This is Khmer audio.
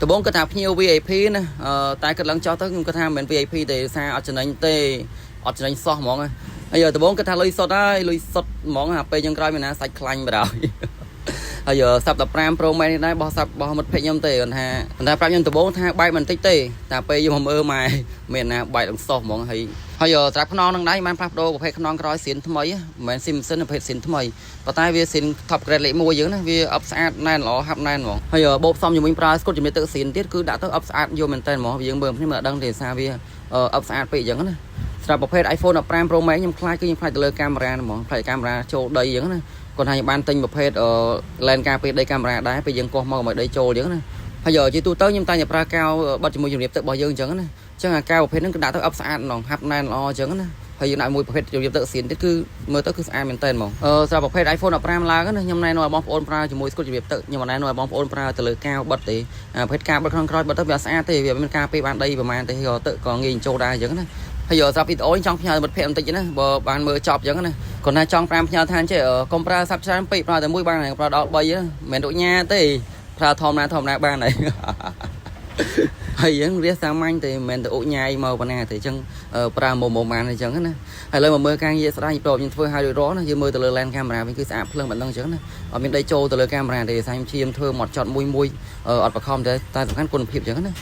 តបងគាត់ថាភ្ញៀវ VIP ណាតែគាត់ឡើងចោះទៅខ្ញុំគាត់ថាមិនមែន VIP ទេសារអត់ចំណេញទេអត់ចំណេញសោះហ្មងហើយតបងគាត់ថាលុយសុទ្ធហើយលុយសុទ្ធហ្មងពេលយើងក្រោយមានណាសាច់ខ្លាញ់បណ្ដោយហើយសាប់15 Pro Max នេះដែរបោះសាប់បោះមិត្តភក្តិខ្ញុំទេគាត់ថាប៉ុន្តែប្រាប់ខ្ញុំដំបូងថាបែកបន្តិចទេតែពេលយើងមកមើលម៉ែមានណាបែកឡើងសោះហ្មងហើយត្រាប់ខ្នងនឹងដែរបានផ្លាស់ប្ដូរប្រភេទខ្នងក្រោយសៀនថ្មីមិនមែន Simpson ប្រភេទសៀនថ្មីប៉ុន្តែវាសៀន Top Grade លេខ1យើងណាវាអប់ស្អាតណែនល្អហាប់ណែនហ្មងហើយបូកផ្សំជាមួយប្រើស្គុតជាមួយទឹកសៀនទៀតគឺដាក់ទៅអប់ស្អាតយកមែនតើហ្មងយើងមើលខ្ញុំមិនដឹងទេសារវាអប់ស្អាតពេកអញ្ចឹងណាស្រាប់ប្រភេទ iPhone 15 Pro Max ខ្ញុំខ្លាចទៅលើកាមេរ៉ាហ្មងខ្លាចកាមេរ៉ាចូលដីអញ្ចឹងណាគាត់ថាខ្ញុំបានទិញប្រភេទlens ការពារដីកាមេរ៉ាដែរពេលយើងកោះមកមកដីចូលអញ្ចឹងណាហើយជាទូទៅខ្ញុំតែប្រើកៅបិទជាមួយជំរាបទឹករបស់យើងអញ្ចឹងណាអញ្ចឹងអាកៅប្រភេទហ្នឹងគឺដាក់ទៅអប់ស្អាតហ្មងហាប់ណែនល្អអញ្ចឹងណាហើយយើងដាក់មួយប្រភេទជំរាបទឹកសៀនទៀតគឺមើលទៅគឺស្អាតមែនតើហ្មងសម្រាប់ប្រភេទ iPhone 15ឡើងណាខ្ញុំណែនាំឲ្យបងប្អូនប្រើជាមួយស្គុតជំរាបទឹកខ្ញុំមិនណែនាំឲ្យបងប្អូនប្រើទៅលើកៅបិទទេប្រភេទកៅបិទខាងក្រោយបិទទៅវាស្អាតទេវាមានការពារបានដីប្រហែលទេយកទឹកក៏ងាយចូលដែរអញ្ចឹងណាហើយសម្រាប់វីដេអូចង់ផ្ញើមិត្តភក្តិបន្តិចណាបើបានមើលចប់អញ្ចឹងណាគាត់ថាចង់5ផ្ញើឋានចេះកុំប្រើសាប់ច្រើនពេកប្រើតែមួយបានប្រើដល់3មិនមែនដូចញ៉ាទេប្រើធម្មតាបានហើយហើយយើងរៀសសាមញ្ញទេមិនមែនទៅអុកញ៉ាយមកប៉ុណ្ណាទេអញ្ចឹងប្រើមុំបានអញ្ចឹងណាហើយលើមកមើលការងារស្ដាយប្រហែលខ្ញុំធ្វើឲ្យរួចរាល់ណាយើងមើលទៅលើ lens កាមេរ៉ាវិញគឺស្អាតភ្លឹងមិនដឹងអញ្ចឹងណាអត់មានដីចូលទៅលើកាមេរ៉ាទេសាញ់ឈាមធ្វើមកចត់មួយអត់បខំតែសំខាន់គុណភាពអញ្ចឹងណា